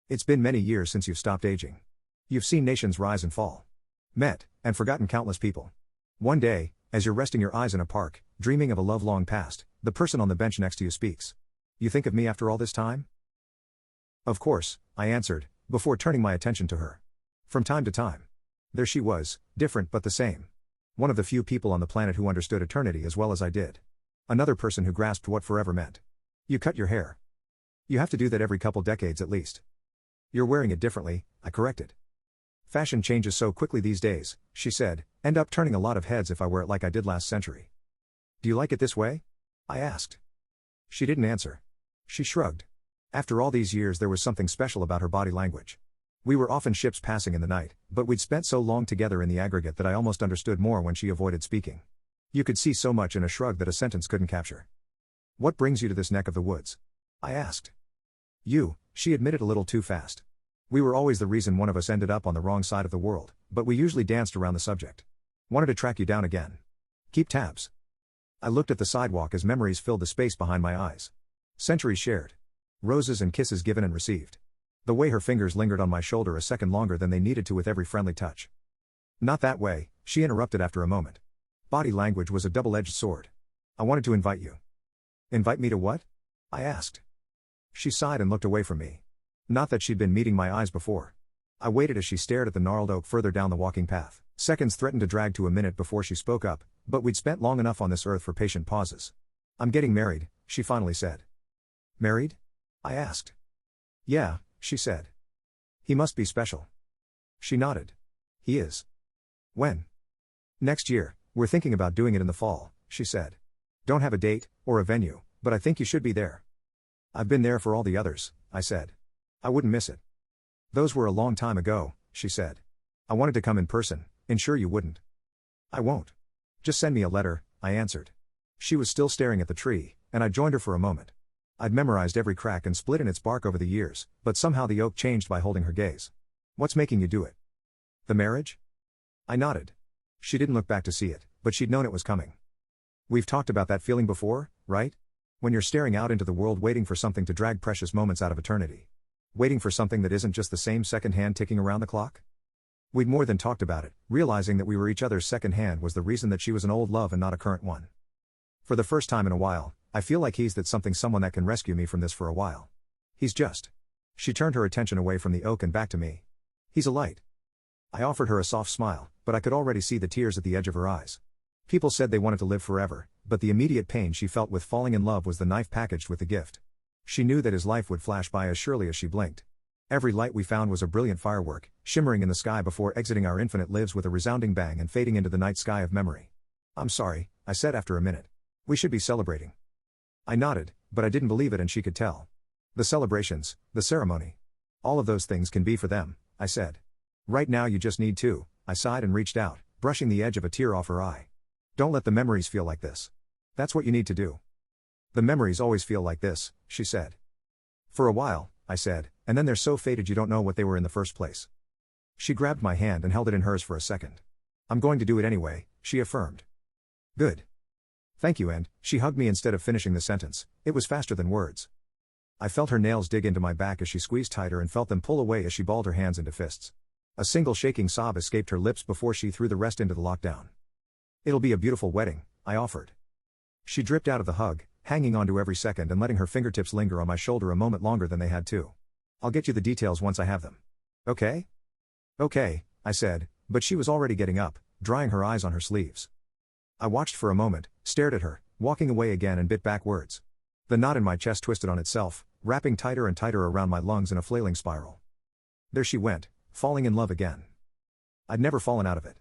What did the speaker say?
It's been many years since you've stopped aging. You've seen nations rise and fall. Met, and forgotten countless people. One day, as you're resting your eyes in a park, dreaming of a love long past, the person on the bench next to you speaks. You think of me after all this time? Of course, I answered, before turning my attention to her. From time to time. There she was, different but the same. One of the few people on the planet who understood eternity as well as I did. Another person who grasped what forever meant. You cut your hair. You have to do that every couple decades at least. You're wearing it differently, I corrected. Fashion changes so quickly these days, she said, end up turning a lot of heads if I wear it like I did last century. Do you like it this way? I asked. She didn't answer. She shrugged. After all these years there was something special about her body language. We were often ships passing in the night, but we'd spent so long together in the aggregate that I almost understood more when she avoided speaking. You could see so much in a shrug that a sentence couldn't capture. What brings you to this neck of the woods? I asked. You, she admitted a little too fast. We were always the reason one of us ended up on the wrong side of the world, but we usually danced around the subject. Wanted to track you down again. Keep tabs. I looked at the sidewalk as memories filled the space behind my eyes. Centuries shared. Roses and kisses given and received. The way her fingers lingered on my shoulder a second longer than they needed to with every friendly touch. Not that way, she interrupted after a moment. Body language was a double-edged sword. I wanted to invite you. Invite me to what? I asked. She sighed and looked away from me. Not that she'd been meeting my eyes before. I waited as she stared at the gnarled oak further down the walking path. Seconds threatened to drag to a minute before she spoke up, but we'd spent long enough on this earth for patient pauses. I'm getting married, she finally said. Married? I asked. Yeah, she said. He must be special. She nodded. He is. When? Next year, we're thinking about doing it in the fall, she said. Don't have a date, or a venue, but I think you should be there. I've been there for all the others, I said. I wouldn't miss it. Those were a long time ago, she said. I wanted to come in person, ensure you wouldn't. I won't. Just send me a letter, I answered. She was still staring at the tree, and I joined her for a moment. I'd memorized every crack and split in its bark over the years, but somehow the oak changed by holding her gaze. What's making you do it? The marriage? I nodded. She didn't look back to see it, but she'd known it was coming. We've talked about that feeling before, right? When you're staring out into the world waiting for something to drag precious moments out of eternity. Waiting for something that isn't just the same second hand ticking around the clock? We'd more than talked about it, realizing that we were each other's second hand was the reason that she was an old love and not a current one. For the first time in a while, I feel like he's that someone that can rescue me from this for a while. He's just. She turned her attention away from the oak and back to me. He's a light. I offered her a soft smile, but I could already see the tears at the edge of her eyes. People said they wanted to live forever, but the immediate pain she felt with falling in love was the knife packaged with the gift. She knew that his life would flash by as surely as she blinked. Every light we found was a brilliant firework, shimmering in the sky before exiting our infinite lives with a resounding bang and fading into the night sky of memory. I'm sorry, I said after a minute. We should be celebrating. I nodded, but I didn't believe it and she could tell. The celebrations, the ceremony. All of those things can be for them, I said. Right now you just need to, I sighed and reached out, brushing the edge of a tear off her eye. Don't let the memories feel like this. That's what you need to do. The memories always feel like this, she said. For a while, I said, and then they're so faded you don't know what they were in the first place. She grabbed my hand and held it in hers for a second. I'm going to do it anyway, she affirmed. Good. Thank you, and she hugged me instead of finishing the sentence. It was faster than words. I felt her nails dig into my back as she squeezed tighter and felt them pull away as she balled her hands into fists. A single shaking sob escaped her lips before she threw the rest into the lockdown. It'll be a beautiful wedding, I offered. She dripped out of the hug, hanging onto every second and letting her fingertips linger on my shoulder a moment longer than they had to. I'll get you the details once I have them. Okay? Okay, I said, but she was already getting up, drying her eyes on her sleeves. I watched for a moment, stared at her, walking away again and bit back words. The knot in my chest twisted on itself, wrapping tighter and tighter around my lungs in a flailing spiral. There she went, falling in love again. I'd never fallen out of it.